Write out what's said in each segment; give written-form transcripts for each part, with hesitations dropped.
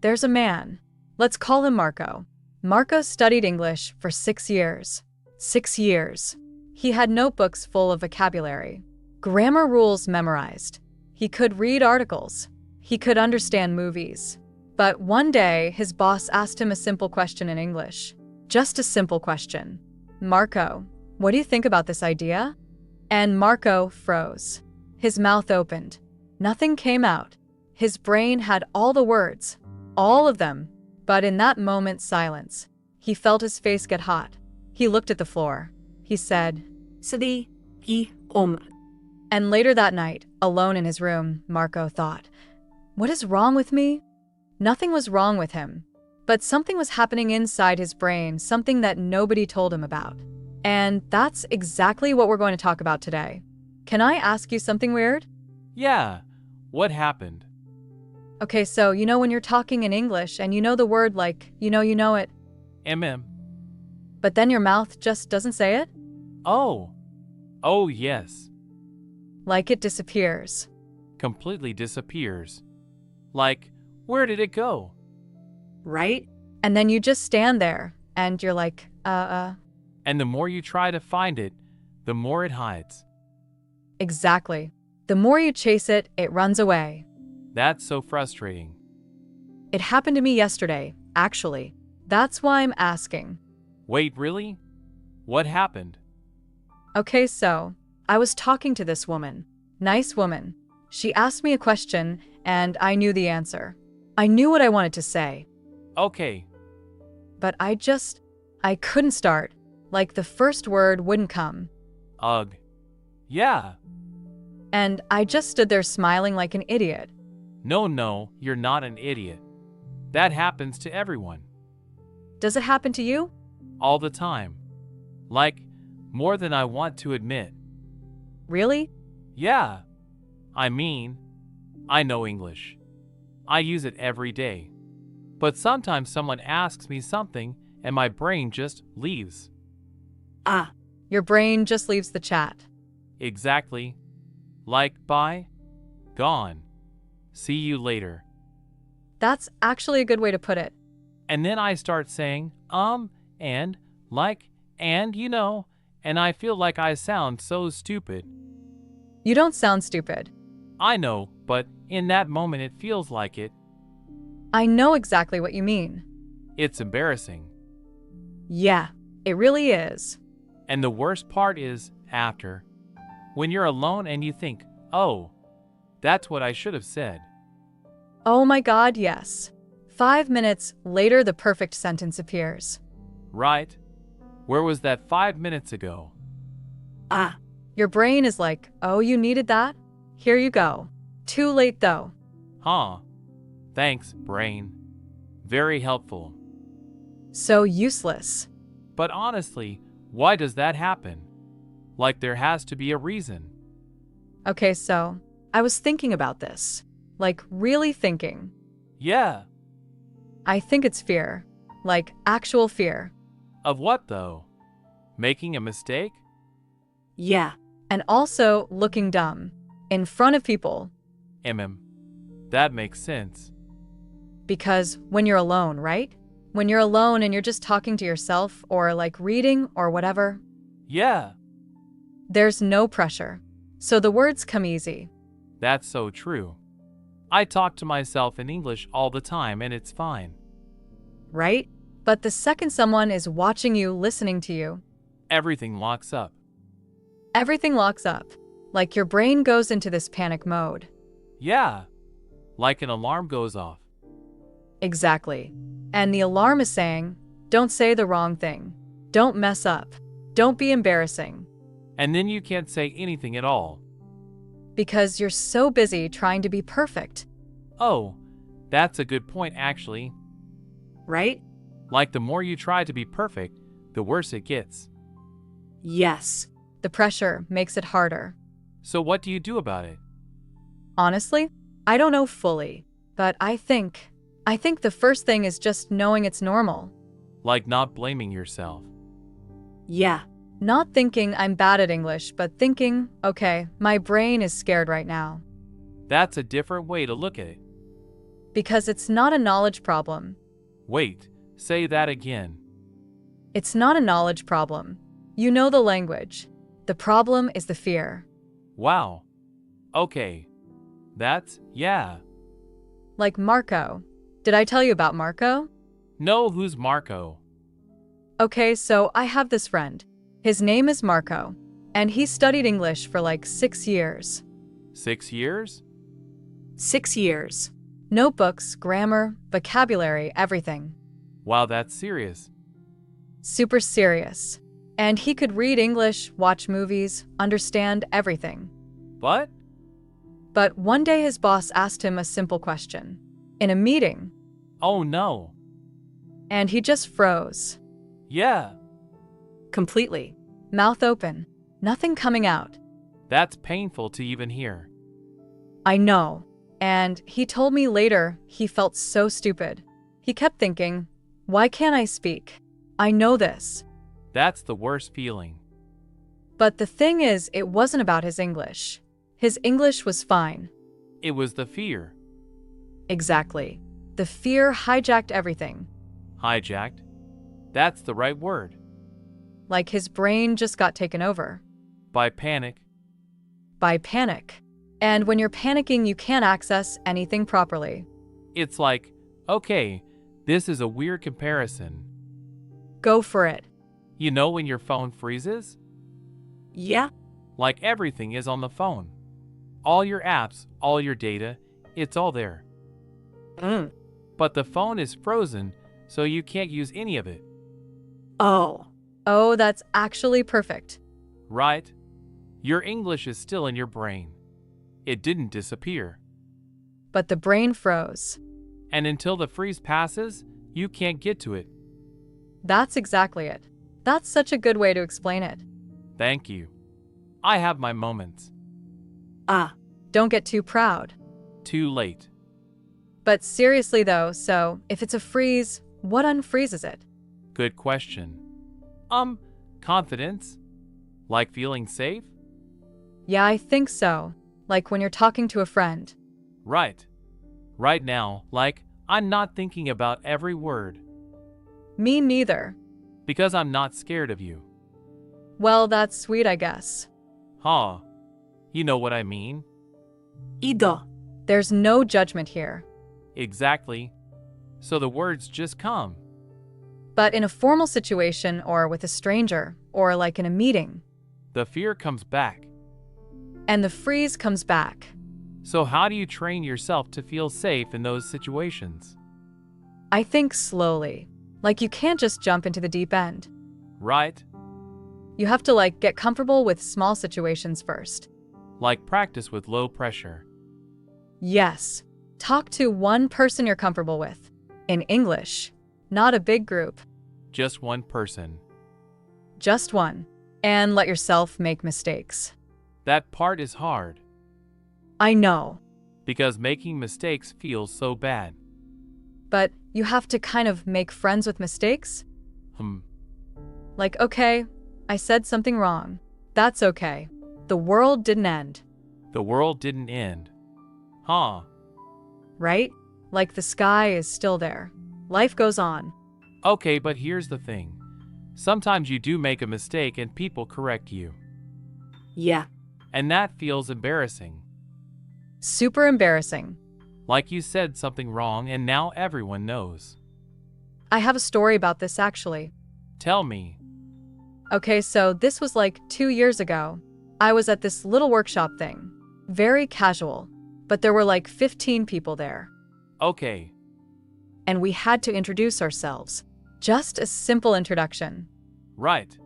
There's a man. Let's call him Marco. Marco studied English for 6 years. 6 years. He had notebooks full of vocabulary, grammar rules memorized. He could read articles. He could understand movies. But one day, his boss asked him a simple question in English. Just a simple question. Marco, what do you think about this idea? And Marco froze. His mouth opened. Nothing came out. His brain had all the words. All of them. But in that moment, silence. He felt his face get hot. He looked at the floor. He said, Sadi I om. And later that night, alone in his room, Marco thought, what is wrong with me? Nothing was wrong with him. But something was happening inside his brain, something that nobody told him about. And that's exactly what we're going to talk about today. Can I ask you something weird? Yeah. What happened? Okay, so you know when you're talking in English and you know the word like, you know it, MM. but then your mouth just doesn't say it? Oh. Oh, yes. Like it disappears. Completely disappears. Like, where did it go? Right? And then you just stand there and you're like, And the more you try to find it, the more it hides. Exactly. The more you chase it, it runs away. That's so frustrating. It happened to me yesterday, actually. That's why I'm asking. Wait, really? What happened? Okay, so I was talking to this woman. Nice woman. She asked me a question and I knew the answer. I knew what I wanted to say. Okay. But I couldn't start. Like the first word wouldn't come. Ugh. Yeah. And I just stood there smiling like an idiot. No, you're not an idiot. That happens to everyone. Does it happen to you? All the time. Like, more than I want to admit. Really? Yeah. I mean, I know English. I use it every day. But sometimes someone asks me something and my brain just leaves. Ah. Your brain just leaves the chat. Exactly. Like, bye. Gone. See you later. That's actually a good way to put it. And then I start saying, and, like, and, and I feel like I sound so stupid. You don't sound stupid. I know, but in that moment it feels like it. I know exactly what you mean. It's embarrassing. Yeah, it really is. And the worst part is after. When you're alone and you think, oh, that's what I should have said. Oh my God, yes. 5 minutes later, the perfect sentence appears. Right? Where was that 5 minutes ago? Ah. Your brain is like, oh, you needed that? Here you go. Too late though. Huh. Thanks, brain. Very helpful. So useless. But honestly, why does that happen? Like there has to be a reason. Okay, so I was thinking about this. Like really thinking. Yeah. I think it's fear. Like actual fear. Of what though? Making a mistake? Yeah. And also looking dumb. In front of people. That makes sense. Because when you're alone, right? When you're alone and you're just talking to yourself or like reading or whatever. Yeah. There's no pressure. So the words come easy. That's so true. I talk to myself in English all the time and it's fine. Right? But the second someone is watching you, listening to you, Everything locks up. everything locks up. Like your brain goes into this panic mode. Yeah. Like an alarm goes off. Exactly. And the alarm is saying, don't say the wrong thing. Don't mess up. Don't be embarrassing. And then you can't say anything at all. Because you're so busy trying to be perfect. Oh, that's a good point actually. Right? Like the more you try to be perfect, the worse it gets. Yes. The pressure makes it harder. So what do you do about it? Honestly, I don't know fully, but I think the first thing is just knowing it's normal. Like not blaming yourself. Yeah. Not thinking I'm bad at English, but thinking, okay, my brain is scared right now. That's a different way to look at it. Because it's not a knowledge problem. Wait, say that again. It's not a knowledge problem. You know the language. The problem is the fear. Wow. Okay. Yeah. Like Marco. Did I tell you about Marco? No, who's Marco? Okay, so I have this friend. His name is Marco, and he studied English for like 6 years. 6 years? 6 years. Notebooks, grammar, vocabulary, everything. Wow, that's serious. Super serious. And he could read English, watch movies, understand everything. But? But one day his boss asked him a simple question. In a meeting. Oh no. And he just froze. Yeah, Completely. Mouth open. Nothing coming out. that's painful to even hear. I know. And he told me later he felt so stupid. He kept thinking, why can't I speak? I know this. That's the worst feeling. But the thing is, it wasn't about his English. His English was fine. It was the fear. Exactly. The fear hijacked everything. Hijacked? That's the right word. Like his brain just got taken over. By panic. By panic. And when you're panicking, you can't access anything properly. It's like, okay, this is a weird comparison. Go for it. You know when your phone freezes? Yeah. Like everything is on the phone. All your apps, all your data, it's all there. But the phone is frozen, so you can't use any of it. Oh. Oh, that's actually perfect. Right? Your English is still in your brain. It didn't disappear. But the brain froze. And until the freeze passes, you can't get to it. That's exactly it. That's such a good way to explain it. Thank you. I have my moments. Ah. Don't get too proud. Too late. But seriously though, so if it's a freeze, what unfreezes it? Good question. Confidence? Like feeling safe? Yeah, I think so. Like when you're talking to a friend. Right. Right now, like, I'm not thinking about every word. Me neither. Because I'm not scared of you. Well, that's sweet, I guess. Huh. You know what I mean? Ido. There's no judgment here. Exactly. So the words just come. But in a formal situation or with a stranger or like in a meeting. The fear comes back. And the freeze comes back. So how do you train yourself to feel safe in those situations? I think slowly. Like you can't just jump into the deep end. Right? You have to like get comfortable with small situations first. Like practice with low pressure. Yes. Talk to one person you're comfortable with. In English. Not a big group. Just one person. Just one. And let yourself make mistakes. That part is hard. I know. Because making mistakes feels so bad. But you have to kind of make friends with mistakes. Like, okay, I said something wrong. That's okay. The world didn't end. The world didn't end. Huh. Right? Like the sky is still there. Life goes on. Okay, but here's the thing. Sometimes you do make a mistake and people correct you. Yeah. And that feels embarrassing. Super embarrassing. Like you said something wrong and now everyone knows. I have a story about this actually. Tell me. Okay, so this was like 2 years ago. I was at this little workshop thing. Very casual. But there were like 15 people there. Okay. And we had to introduce ourselves. Just a simple introduction. Right.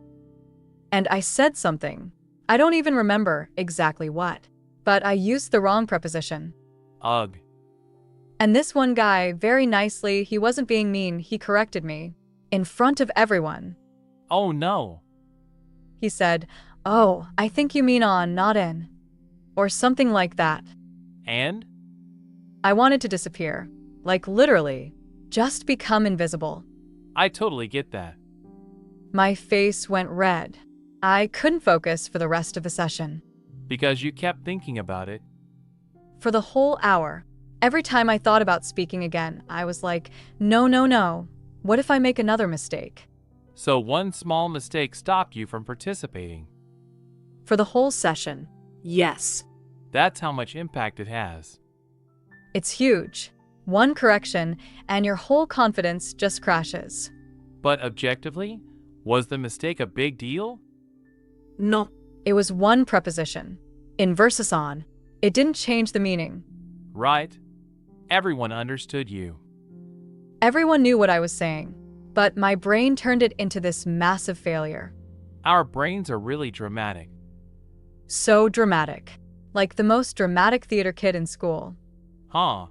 And I said something. I don't even remember exactly what. But I used the wrong preposition. Ugh. And this one guy, very nicely, he wasn't being mean, he corrected me. In front of everyone. Oh no. He said, "Oh, I think you mean on, not in." Or something like that. And? I wanted to disappear. Like literally. Just become invisible. I totally get that. My face went red. I couldn't focus for the rest of the session. Because you kept thinking about it. For the whole hour. Every time I thought about speaking again, I was like, no, no, no. What if I make another mistake? So one small mistake stopped you from participating. For the whole session. Yes. That's how much impact it has. It's huge. One correction, and your whole confidence just crashes. But objectively, was the mistake a big deal? No. It was one preposition. In versus on. It didn't change the meaning. Right? Everyone understood you. Everyone knew what I was saying, but my brain turned it into this massive failure. Our brains are really dramatic. So dramatic. Like the most dramatic theater kid in school. Huh?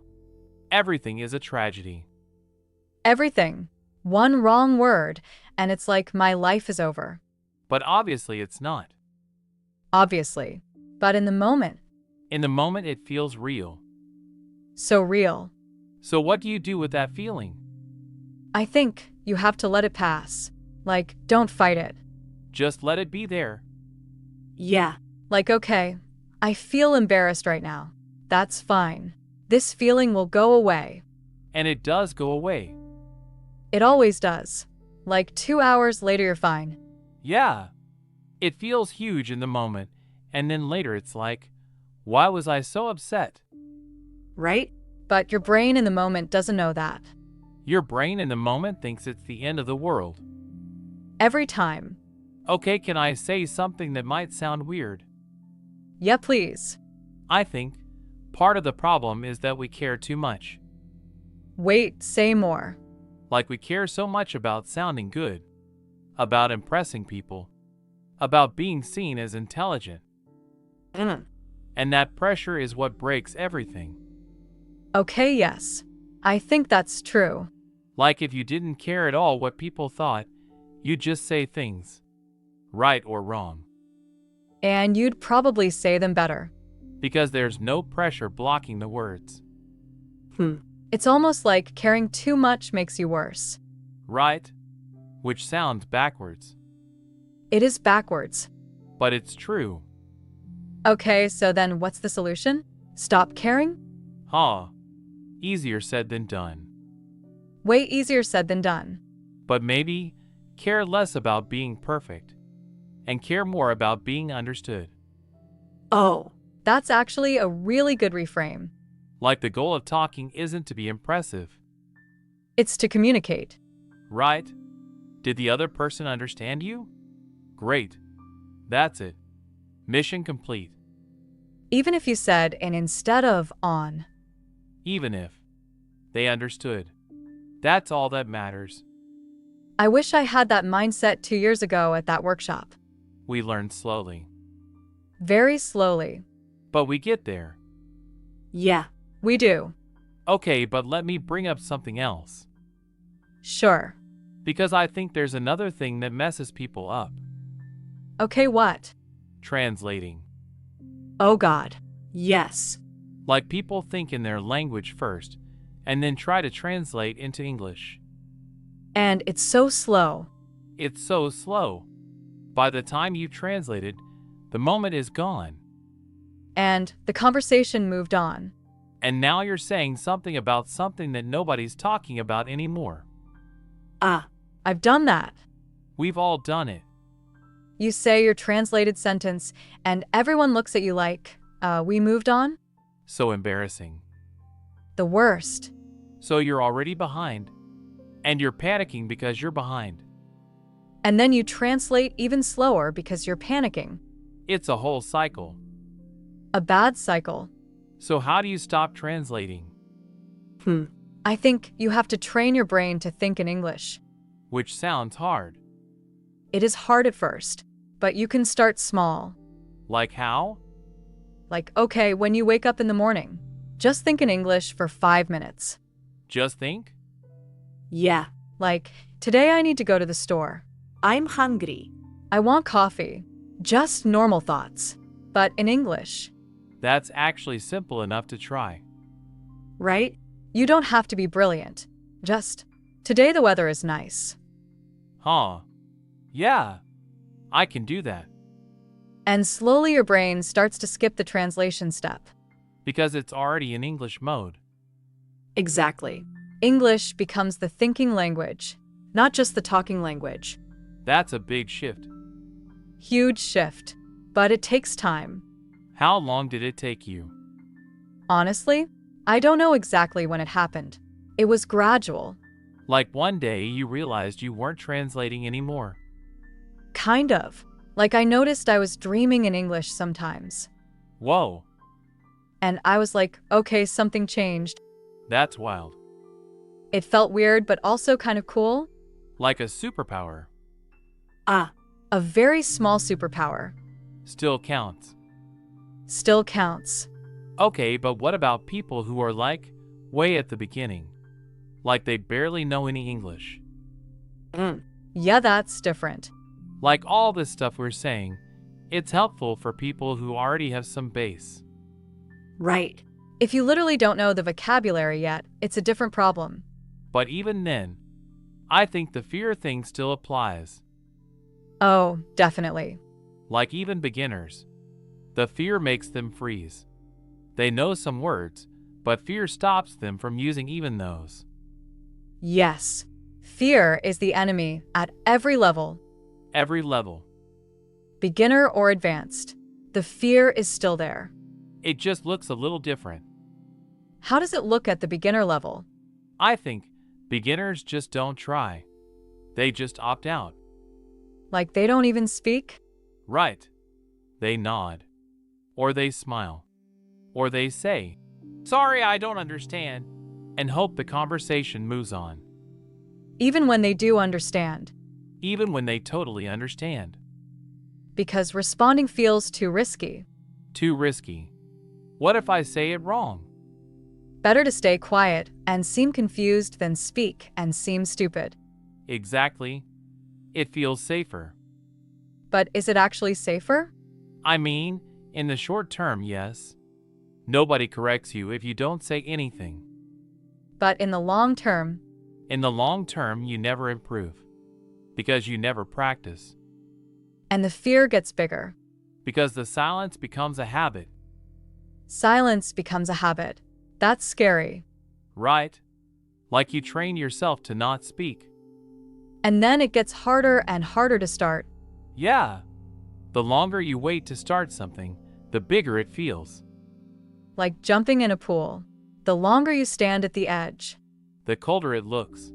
Everything is a tragedy. Everything. One wrong word, and it's like my life is over. But obviously it's not. Obviously. But in the moment. In the moment it feels real. So real. So what do you do with that feeling? I think you have to let it pass. Like, don't fight it. Just let it be there. Yeah. Like, okay, I feel embarrassed right now. That's fine. This feeling will go away. And it does go away. It always does. Like 2 hours later, you're fine. Yeah. It feels huge in the moment, and then later it's like, why was I so upset? Right? But your brain in the moment doesn't know that. Your brain in the moment thinks it's the end of the world. Every time. Okay, can I say something that might sound weird? Yeah, please. I think part of the problem is that we care too much. Wait, say more. Like we care so much about sounding good, about impressing people, about being seen as intelligent. And that pressure is what breaks everything. Okay, yes. I think that's true. Like if you didn't care at all what people thought, you'd just say things, right or wrong. And you'd probably say them better. Because there's no pressure blocking the words. It's almost like caring too much makes you worse. Right? Which sounds backwards. It is backwards. But it's true. Okay, so then what's the solution? Stop caring? Huh. Easier said than done. Way easier said than done. But maybe care less about being perfect and care more about being understood. Oh. That's actually a really good reframe. Like the goal of talking isn't to be impressive. It's to communicate. Right? Did the other person understand you? Great. That's it. Mission complete. Even if you said and instead of on. Even if they understood. That's all that matters. I wish I had that mindset 2 years ago at that workshop. We learn slowly. Very slowly. But we get there. Yeah. We do. Okay, but let me bring up something else. Sure. Because I think there's another thing that messes people up. Okay, what? Translating. Oh God. Yes. Like people think in their language first, and then try to translate into English. And it's so slow. It's so slow. By the time you've translated, the moment is gone. And the conversation moved on. And now you're saying something about something that nobody's talking about anymore. I've done that. We've all done it. You say your translated sentence, and everyone looks at you like, we moved on? So embarrassing. The worst. So you're already behind. And you're panicking because you're behind. And then you translate even slower because you're panicking. It's a whole cycle. A bad cycle. So how do you stop translating? I think you have to train your brain to think in English. Which sounds hard. It is hard at first, but you can start small. Like how? Like, okay, when you wake up in the morning, just think in English for 5 minutes. Just think? Yeah. Like, today I need to go to the store. I'm hungry. I want coffee. Just normal thoughts, but in English. That's actually simple enough to try. Right? You don't have to be brilliant. Just, today the weather is nice. Huh. Yeah. I can do that. And slowly your brain starts to skip the translation step. Because it's already in English mode. Exactly. English becomes the thinking language, not just the talking language. That's a big shift. Huge shift, but it takes time. How long did it take you? Honestly, I don't know exactly when it happened. It was gradual. Like one day you realized you weren't translating anymore. Kind of. Like I noticed I was dreaming in English sometimes. Whoa, And I was like, okay, something changed. that's wild. It felt weird, but also kind of cool. Like a superpower. Ah, A very small superpower. Still counts. Still counts. Okay, but what about people who are like, way at the beginning? Like they barely know any English. Yeah, that's different. Like all this stuff we're saying, it's helpful for people who already have some base. right. If you literally don't know the vocabulary yet, it's a different problem. But even then, I think the fear thing still applies. Oh, definitely. Like even beginners, the fear makes them freeze. They know some words, but fear stops them from using even those. Yes. Fear is the enemy at every level, Every level. beginner or advanced. The fear is still there. It just looks a little different. How does it look at the beginner level? I think beginners just don't try. They just opt out. Like they don't even speak? Right. They nod. Or they smile. Or they say, "Sorry, I don't understand," and hope the conversation moves on. Even when they do understand. Even when they totally understand. Because responding feels too risky. Too risky. What if I say it wrong? Better to stay quiet and seem confused than speak and seem stupid. Exactly. It feels safer. But is it actually safer? I mean, in the short term, yes. Nobody corrects you if you don't say anything. But in the long term, In the long term, you never improve. Because you never practice. and the fear gets bigger. Because the silence becomes a habit. Silence becomes a habit. That's scary. Right? Like you train yourself to not speak. And then it gets harder and harder to start. Yeah. The longer you wait to start something, the bigger it feels. Like jumping in a pool. The longer you stand at the edge, The colder it looks.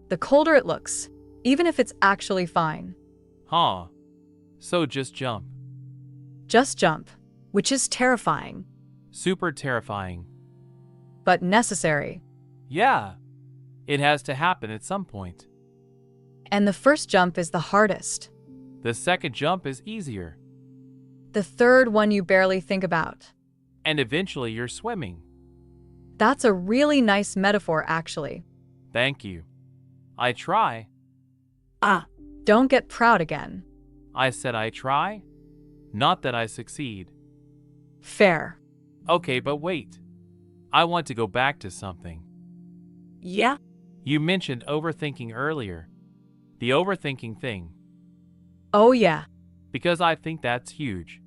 the colder it looks, even if it's actually fine. Huh. So just jump. Just jump, which is terrifying, Super terrifying. but necessary. Yeah. It has to happen at some point. And the first jump is the hardest. The second jump is easier. The third one you barely think about. And eventually you're swimming. That's a really nice metaphor, actually. Thank you. I try. Ah, Don't get proud again. I said I try. Not that I succeed. Fair. Okay, but wait. I want to go back to something. yeah. You mentioned overthinking earlier. The overthinking thing. Oh yeah, Because I think that's huge.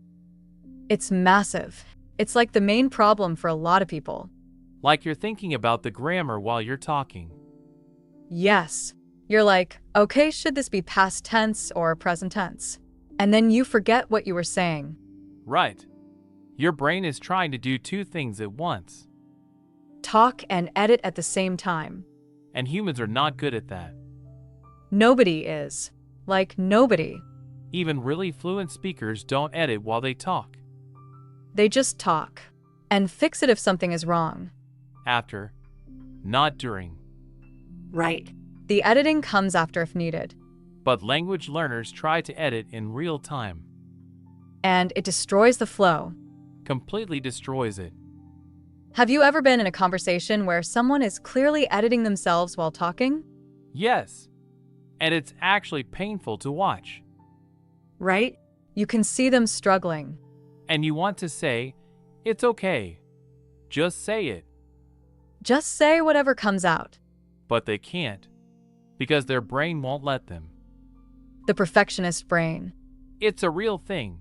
it's massive. It's like the main problem for a lot of people. Like you're thinking about the grammar while you're talking. Yes. You're like, okay, should this be past tense or present tense? And then you forget what you were saying. Right. Your brain is trying to do two things at once. Talk and edit at the same time. And humans are not good at that. Nobody is. Like, nobody. Even really fluent speakers don't edit while they talk. They just talk. And fix it if something is wrong. After. Not during. Right. The editing comes after if needed. But language learners try to edit in real time. And it destroys the flow. Completely destroys it. Have you ever been in a conversation where someone is clearly editing themselves while talking? Yes. And it's actually painful to watch. Right? You can see them struggling. And you want to say, it's okay. Just say it. Just say whatever comes out. But they can't. Because their brain won't let them. The perfectionist brain. It's a real thing.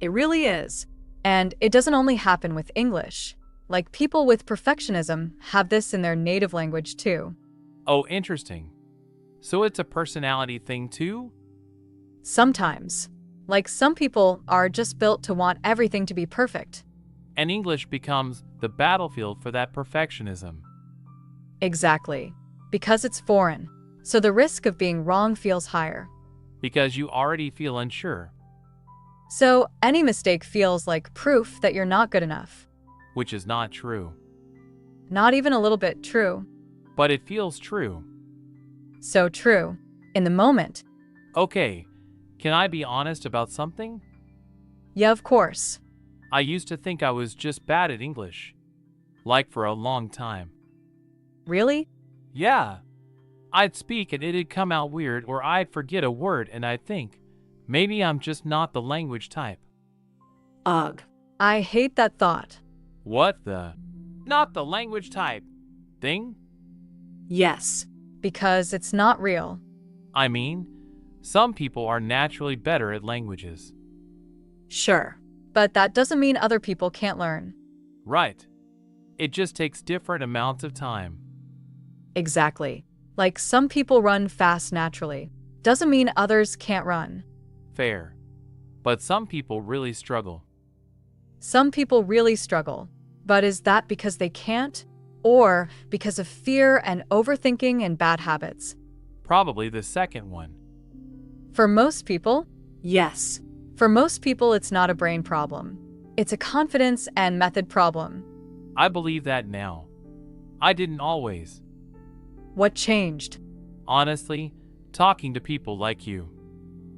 It really is. And it doesn't only happen with English. Like people with perfectionism have this in their native language too. Oh, interesting. So it's a personality thing too? Sometimes. Like some people are just built to want everything to be perfect. And English becomes the battlefield for that perfectionism. Exactly. Because it's foreign. So the risk of being wrong feels higher. Because you already feel unsure, So any mistake feels like proof that you're not good enough. which is not true. Not even a little bit true. But it feels true. So true. In the moment. Okay, can I be honest about something? Yeah, of course. I used to think I was just bad at English. Like for a long time. Really? Yeah. I'd speak and it'd come out weird, or I'd forget a word and I'd think, maybe I'm just not the language type. Ugh. I hate that thought. What the? Not the language type thing? Yes. Because it's not real. I mean, some people are naturally better at languages. Sure. But that doesn't mean other people can't learn. Right. It just takes different amounts of time. Exactly. Like some people run fast naturally. Doesn't mean others can't run. Fair. But some people really struggle. Some people really struggle. But is that because they can't? Or because of fear and overthinking and bad habits? Probably the second one. For most people, Yes. For most people, it's not a brain problem. It's a confidence and method problem. I believe that now. I didn't always. What changed? Honestly, talking to people like you.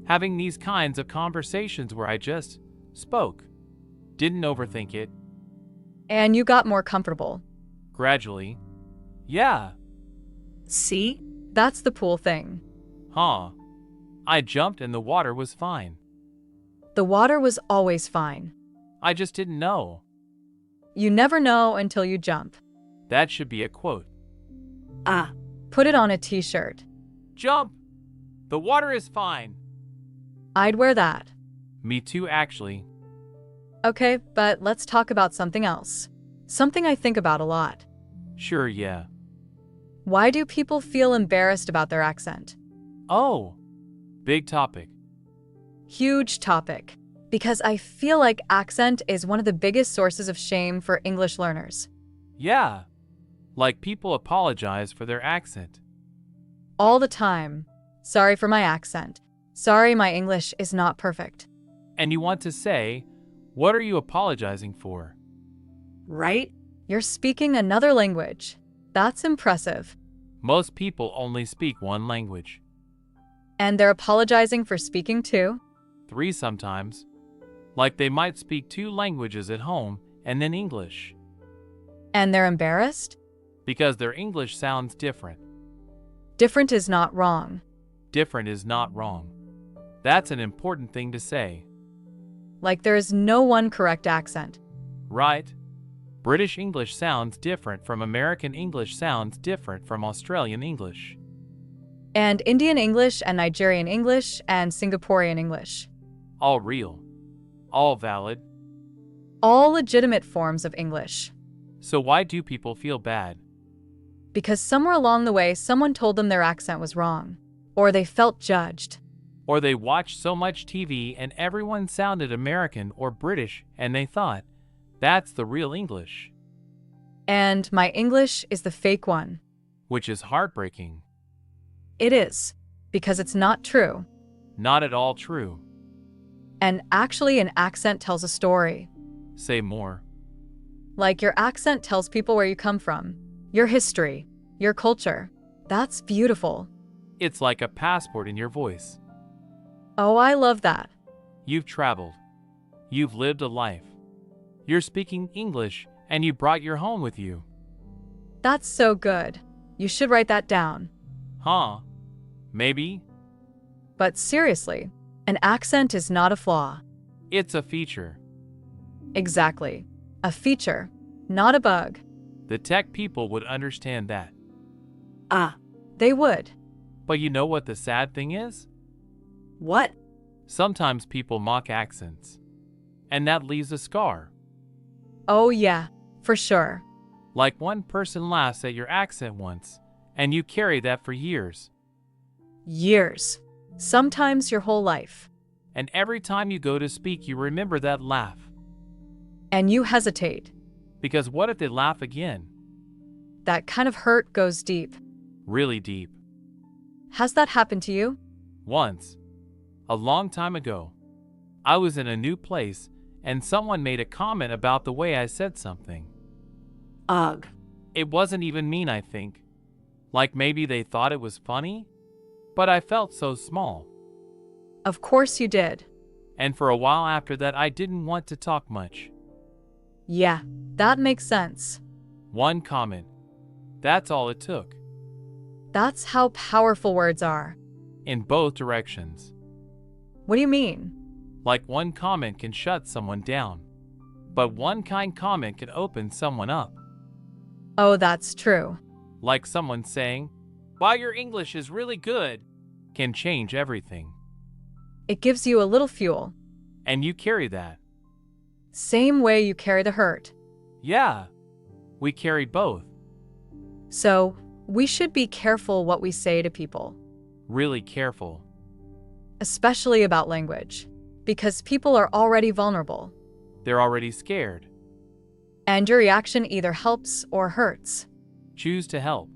Having these kinds of conversations where I just spoke. Didn't overthink it. And you got more comfortable. Gradually. Yeah. See? That's the pool thing. Huh. I jumped and the water was fine. The water was always fine. I just didn't know. You never know until you jump. That should be a quote. Ah. Put it on a t-shirt. Jump! The water is fine. I'd wear that. Me too, actually. Okay, but let's talk about something else. Something I think about a lot. Sure, yeah. Why do people feel embarrassed about their accent? Oh, big topic. Huge topic. Because I feel like accent is one of the biggest sources of shame for English learners. Yeah. Like people apologize for their accent. All the time. Sorry for my accent. Sorry my English is not perfect. And you want to say, what are you apologizing for? Right? You're speaking another language. That's impressive. Most people only speak one language. And they're apologizing for speaking two? 3 sometimes. Like they might speak 2 languages at home and then English. And they're embarrassed? Because their English sounds different. Different is not wrong. Different is not wrong. That's an important thing to say. Like there is no one correct accent. Right? British English sounds different from American English sounds different from Australian English. And Indian English and Nigerian English and Singaporean English. All real. All valid. All legitimate forms of English. So why do people feel bad? Because somewhere along the way someone told them their accent was wrong. Or they felt judged. Or they watched so much TV and everyone sounded American or British and they thought, that's the real English. And my English is the fake one. Which is heartbreaking. It is. Because it's not true. Not at all true. And actually an accent tells a story. Say more. Like your accent tells people where you come from, your history, your culture. That's beautiful. It's like a passport in your voice. Oh, I love that. You've traveled. You've lived a life. You're speaking English and you brought your home with you. That's so good. You should write that down. Huh? Maybe? But seriously, an accent is not a flaw. It's a feature. Exactly. A feature, not a bug. The tech people would understand that. Ah. They would. But you know what the sad thing is? What? Sometimes people mock accents. And that leaves a scar. Oh yeah, For sure. Like one person laughs at your accent once, and you carry that for years. Years. Sometimes your whole life. And every time you go to speak, you remember that laugh. And you hesitate. Because what if they laugh again? That kind of hurt goes deep. Really deep. Has that happened to you? Once. A long time ago. I was in a new place, and someone made a comment about the way I said something. Ugh. It wasn't even mean, I think. Like maybe they thought it was funny? But I felt so small. Of course you did. And for a while after that, I didn't want to talk much. Yeah, that makes sense. One comment. That's all it took. That's how powerful words are. In both directions. What do you mean? Like one comment can shut someone down. But one kind comment can open someone up. Oh, that's true. Like someone saying, "Wow, your English is really good," can change everything. It gives you a little fuel. And you carry that. Same way you carry the hurt. Yeah, we carry both. So, we should be careful what we say to people. Really careful. Especially about language. Because people are already vulnerable. They're already scared. And your reaction either helps or hurts. Choose to help.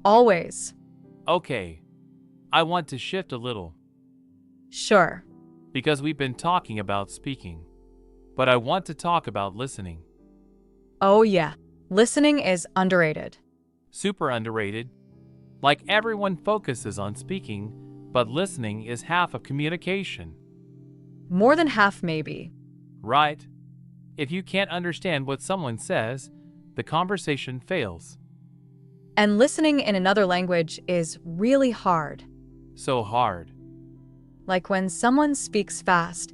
Always. Okay. I want to shift a little. Sure. Because we've been talking about speaking. But I want to talk about listening. Oh yeah. Listening is underrated. Super underrated. Like everyone focuses on speaking, but listening is half of communication. More than half, maybe. Right? If you can't understand what someone says, the conversation fails. And listening in another language is really hard. So hard. Like when someone speaks fast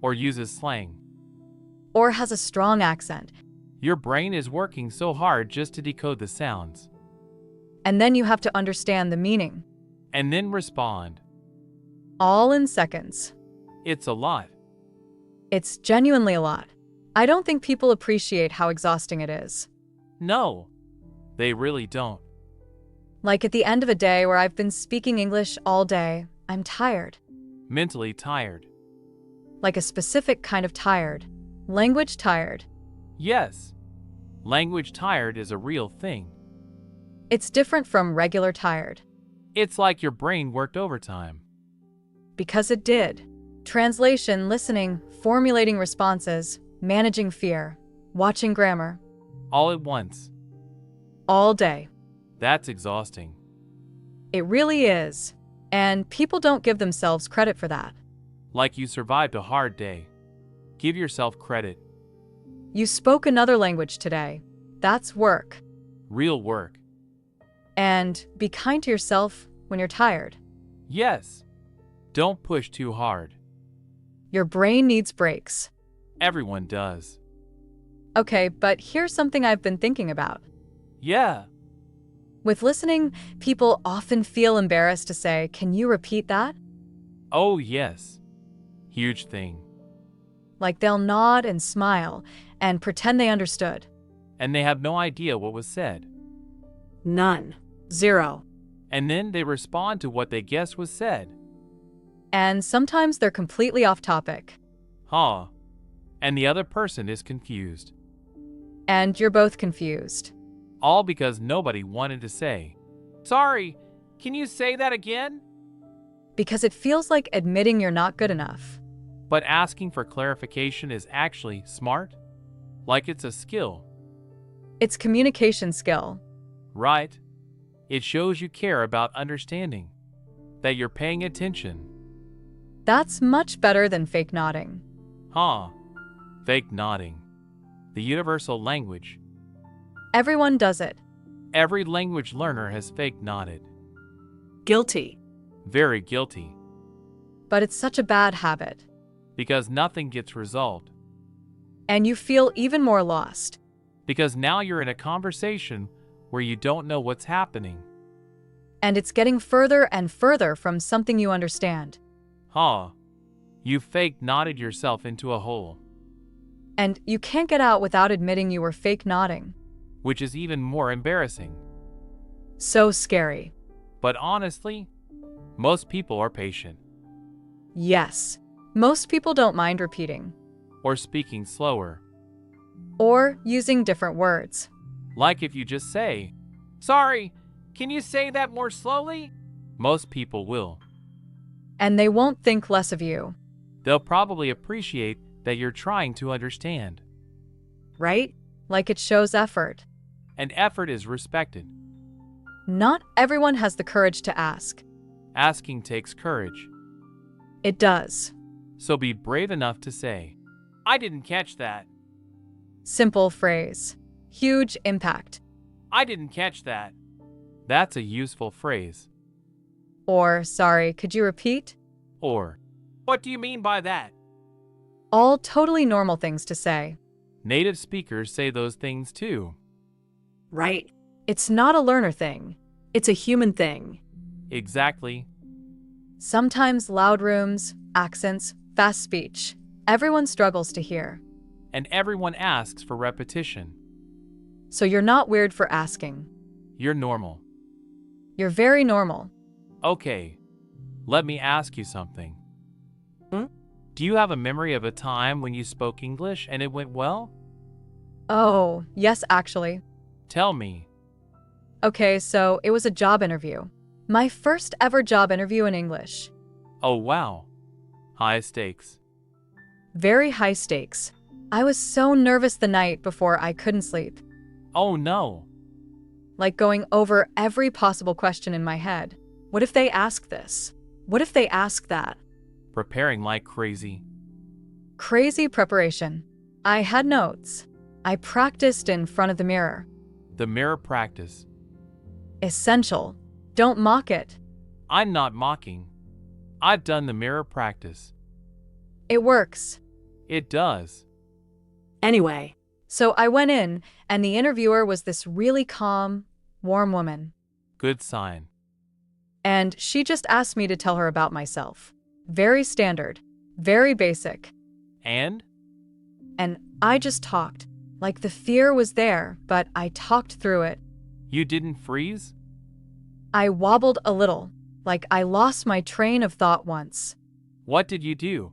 Or uses slang. or has a strong accent, Your brain is working so hard just to decode the sounds. and then you have to understand the meaning. And then respond. All in seconds. It's a lot. It's genuinely a lot. I don't think people appreciate how exhausting it is. No, they really don't. Like at the end of a day where I've been speaking English all day, I'm tired. Mentally tired. Like a specific kind of tired. Language tired. Yes. Language tired is a real thing. It's different from regular tired. It's like your brain worked overtime. Because it did. Translation, listening, formulating responses, managing fear, watching grammar. All at once. All day. That's exhausting. It really is. And people don't give themselves credit for that. Like you survived a hard day. Give yourself credit. You spoke another language today. That's work. Real work. And be kind to yourself when you're tired. Yes. Don't push too hard. Your brain needs breaks. Everyone does. Okay, but here's something I've been thinking about. Yeah. With listening, people often feel embarrassed to say, "Can you repeat that?" Oh, yes. Huge thing. Like they'll nod and smile and pretend they understood. And they have no idea what was said. None. Zero. And then they respond to what they guessed was said. And sometimes they're completely off topic. Huh. And the other person is confused. And you're both confused. All because nobody wanted to say, "Sorry, can you say that again?" Because it feels like admitting you're not good enough. But asking for clarification is actually smart. Like it's a skill. It's communication skill. Right? It shows you care about understanding. That you're paying attention. That's much better than fake nodding. Huh. Fake nodding. The universal language. Everyone does it. Every language learner has fake nodded. Guilty. Very guilty. But it's such a bad habit. Because nothing gets resolved. And you feel even more lost. Because now you're in a conversation where you don't know what's happening. And it's getting further and further from something you understand. Huh. You fake nodded yourself into a hole. And you can't get out without admitting you were fake nodding. which is even more embarrassing. So scary. But honestly, most people are patient Yes. Most people don't mind repeating. or speaking slower. Or using different words. Like if you just say, "Sorry, can you say that more slowly?" Most people will. And they won't think less of you. They'll probably appreciate that you're trying to understand. Right? Like it shows effort. And effort is respected. Not everyone has the courage to ask. Asking takes courage. It does. So be brave enough to say, "I didn't catch that. Simple phrase. Huge impact. I didn't catch that." That's a useful phrase. Or, sorry, could you repeat? Or, "What do you mean by that?" All totally normal things to say. Native speakers say those things too. Right. It's not a learner thing. It's a human thing. Exactly. Sometimes loud rooms, accents, fast speech. Everyone struggles to hear. And everyone asks for repetition. So you're not weird for asking. You're normal. You're very normal. Okay, let me ask you something. Hmm? Do you have a memory of a time when you spoke English and it went well? Oh, yes, actually. Tell me. Okay, so it was a job interview. My first ever job interview in English. Oh wow. High stakes. Very high stakes. I was so nervous the night before I couldn't sleep. Oh no. Like going over every possible question in my head. What if they ask this? What if they ask that? Preparing like crazy. Crazy preparation. I had notes. I practiced in front of the mirror. The mirror practice. Essential. Don't mock it. I'm not mocking. I've done the mirror practice. It works. It does. Anyway, So I went in, and the interviewer was this really calm, warm woman. Good sign. And she just asked me to tell her about myself. Very standard. Very basic. And? And I just talked. Like the fear was there, but I talked through it. You didn't freeze? I wobbled a little, like I lost my train of thought once. What did you do?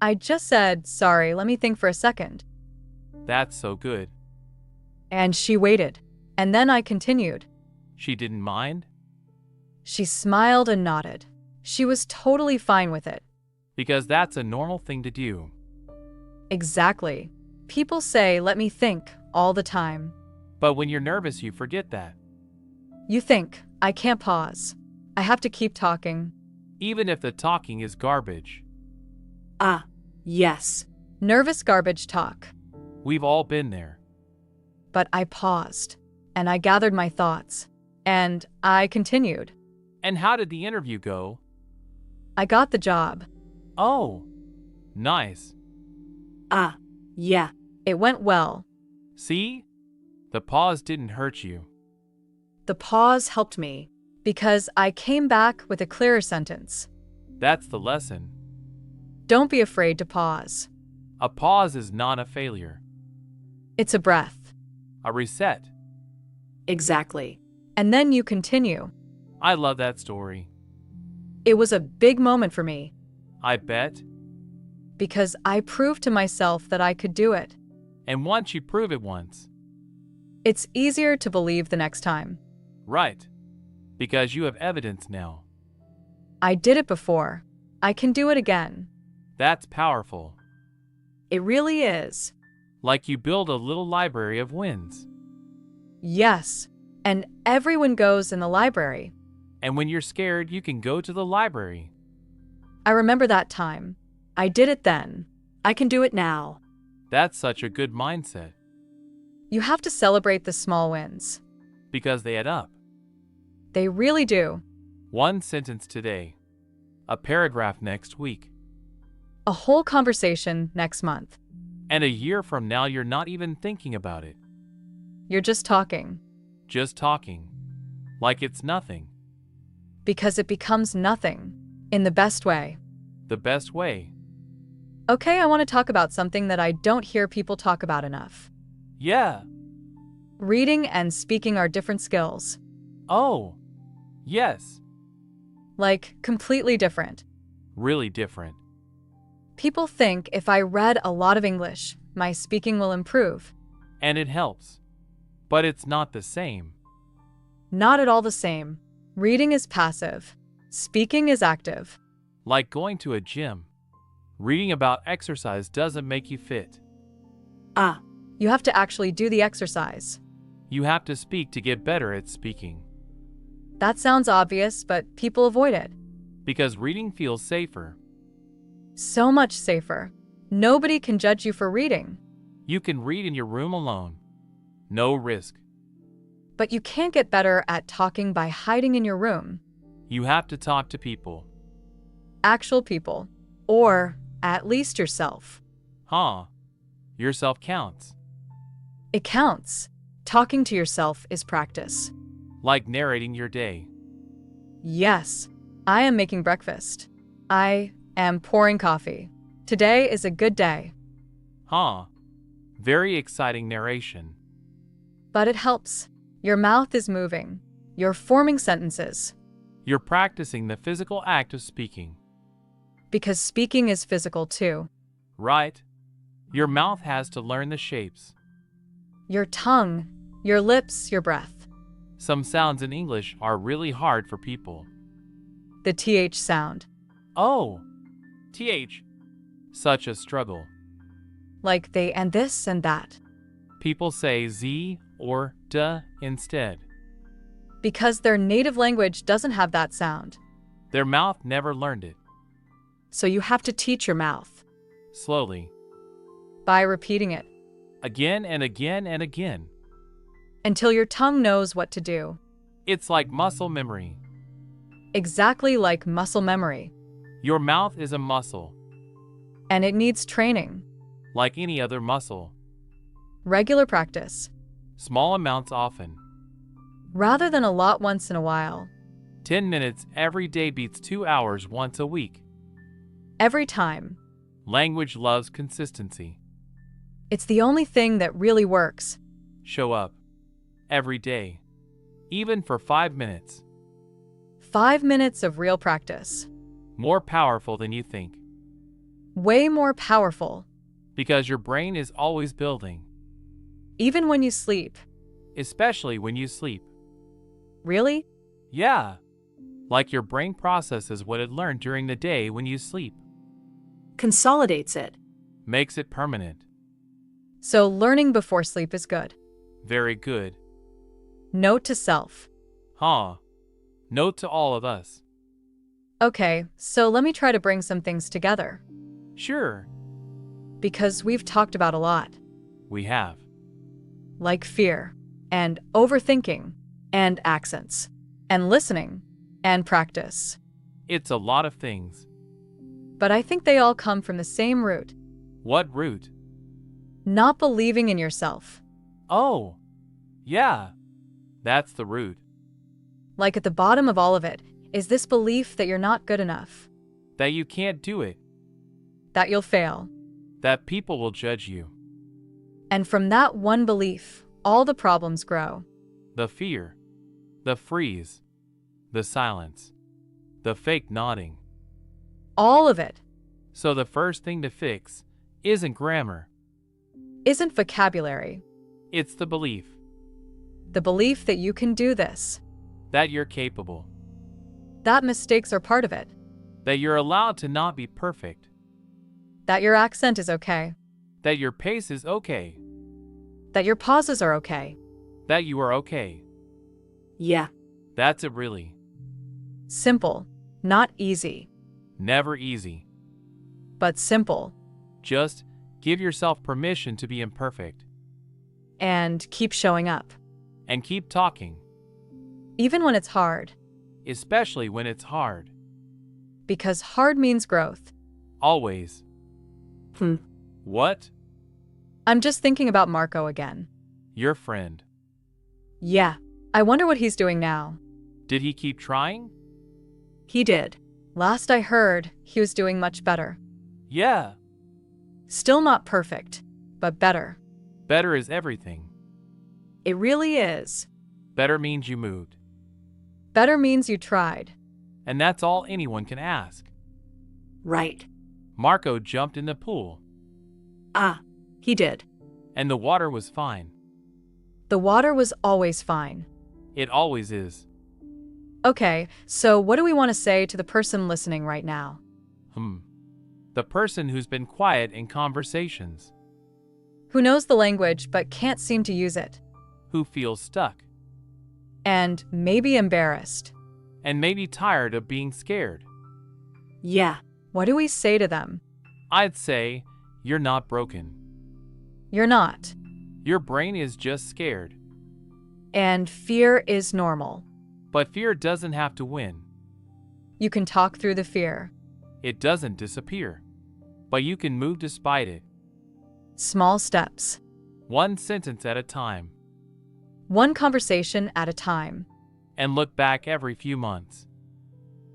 I just said, sorry, let me think for a second. That's so good. And she waited. And then I continued. She didn't mind? She smiled and nodded. She was totally fine with it. Because that's a normal thing to do. Exactly. People say, let me think, all the time. But when you're nervous, you forget that. You think, I can't pause. I have to keep talking. Even if the talking is garbage. yes. Nervous garbage talk. We've all been there. But I paused, and I gathered my thoughts, and I continued. And how did the interview go? I got the job. Oh, nice. Yeah. It went well. See? The pause didn't hurt you. The pause helped me, because I came back with a clearer sentence. That's the lesson. Don't be afraid to pause. A pause is not a failure. It's a breath. A reset. Exactly. And then you continue. I love that story. It was a big moment for me, I bet. because I proved to myself that I could do it. And once you prove it once. It's easier to believe the next time. Right. Because you have evidence now. I did it before. I can do it again. That's powerful. It really is. Like you build a little library of wins. Yes. And everyone goes in the library. And when you're scared, you can go to the library. I remember that time. I did it then. I can do it now. That's such a good mindset. You have to celebrate the small wins. Because they add up. They really do. One sentence today. A paragraph next week. A whole conversation next month. And a year from now, you're not even thinking about it. You're just talking. Just talking. Like it's nothing. Because it becomes nothing. In the best way. The best way. Okay, I want to talk about something that I don't hear people talk about enough. Yeah. Reading and speaking are different skills. Oh. Yes. Like, completely different. Really different. People think if I read a lot of English, my speaking will improve. And it helps. But it's not the same. Not at all the same. Reading is passive. Speaking is active. Like going to a gym. Reading about exercise doesn't make you fit. Ah, You have to actually do the exercise. You have to speak to get better at speaking. That sounds obvious, but people avoid it. Because reading feels safer. So much safer. Nobody can judge you for reading. You can read in your room alone. No risk. But you can't get better at talking by hiding in your room. You have to talk to people. Actual people. Or at least yourself. Huh. Yourself counts. It counts. Talking to yourself is practice. Like narrating your day. Yes, I am making breakfast. I am pouring coffee. Today is a good day. Huh. Very exciting narration. But it helps. Your mouth is moving. You're forming sentences. You're practicing the physical act of speaking. Because speaking is physical too. Right? Your mouth has to learn the shapes. Your tongue, your lips, your breath. Some sounds in English are really hard for people. The TH sound. Oh, TH. Such a struggle. Like they and this and that. People say Z or D instead. Because their native language doesn't have that sound. Their mouth never learned it. So you have to teach your mouth. Slowly. By repeating it. Again and again and again. Until your tongue knows what to do. It's like muscle memory. Exactly like muscle memory. Your mouth is a muscle. And it needs training. Like any other muscle. Regular practice. Small amounts often. Rather than a lot once in a while. 10 minutes every day beats 2 hours once a week. Every time. Language loves consistency. It's the only thing that really works. Show up. Every day. Even for 5 minutes. 5 minutes of real practice. More powerful than you think. Way more powerful. Because your brain is always building. Even when you sleep. Especially when you sleep. Really? Yeah. Like your brain processes what it learned during the day when you sleep. consolidates it. Makes it permanent. So learning before sleep is good. Very good. Note to self. Huh. Note to all of us. Okay, so let me try to bring some things together. Sure. Because we've talked about a lot. We have. Like fear, and overthinking, and accents, and listening, and practice. It's a lot of things. But I think they all come from the same root. What root? Not believing in yourself. Oh. Yeah. That's the root. Like at the bottom of all of it is this belief that you're not good enough. That you can't do it. That you'll fail. That people will judge you. And from that one belief, all the problems grow. The fear. The freeze. The silence. The fake nodding. All of it. So the first thing to fix isn't grammar. Isn't vocabulary. It's the belief. The belief that you can do this. That you're capable. That mistakes are part of it. That you're allowed to not be perfect. That your accent is okay. That your pace is okay. That your pauses are okay. That you are okay. Yeah. That's it really. Simple, not easy, Never easy. but simple. Just give yourself permission to be imperfect. And keep showing up. And keep talking. Even when it's hard. Especially when it's hard. Because hard means growth. Always. What? I'm just thinking about Marco again. Your friend. Yeah, I wonder what he's doing now. Did he keep trying? He did. Last I heard, he was doing much better. Yeah. Still not perfect, but better. Better is everything. It really is. Better means you moved. Better means you tried. And that's all anyone can ask. Right. Marco jumped in the pool. Ah, he did. And the water was fine. The water was always fine. It always is. Okay, so what do we want to say to the person listening right now? The person who's been quiet in conversations. Who knows the language but can't seem to use it? Who feels stuck. And maybe embarrassed. And maybe tired of being scared. Yeah. What do we say to them? I'd say, you're not broken. You're not. Your brain is just scared. And fear is normal. But fear doesn't have to win. You can talk through the fear. It doesn't disappear. But you can move despite it. Small steps. One sentence at a time. One conversation at a time. And look back every few months.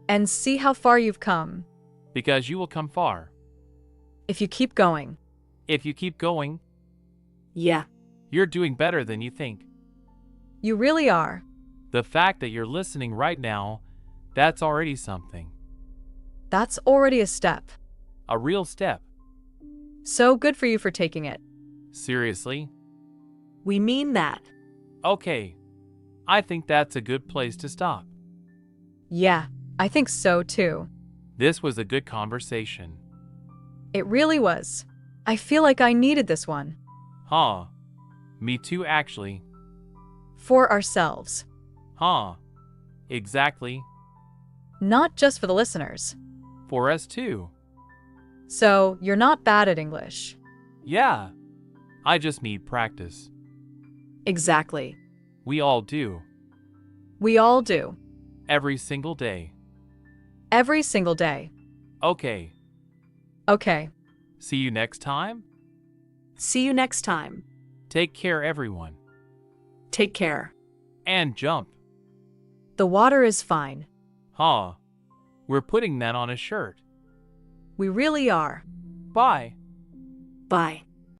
And see how far you've come. Because you will come far. If you keep going. If you keep going, Yeah. you're doing better than you think. You really are. The fact that you're listening right now, that's already something. That's already a step. A real step. So good for you for taking it. Seriously? We mean that. Okay. I think that's a good place to stop. Yeah, I think so too. This was a good conversation. It really was. I feel like I needed this one. Huh. Me too, actually. For ourselves. Huh. Exactly. Not just for the listeners. For us too. So, you're not bad at English. Yeah. I just need practice. Exactly. We all do. We all do. Every single day. Every single day. Okay. Okay. See you next time? See you next time. Take care, everyone. Take care. And jump. The water is fine. Huh. We're putting that on a shirt. We really are. Bye. Bye.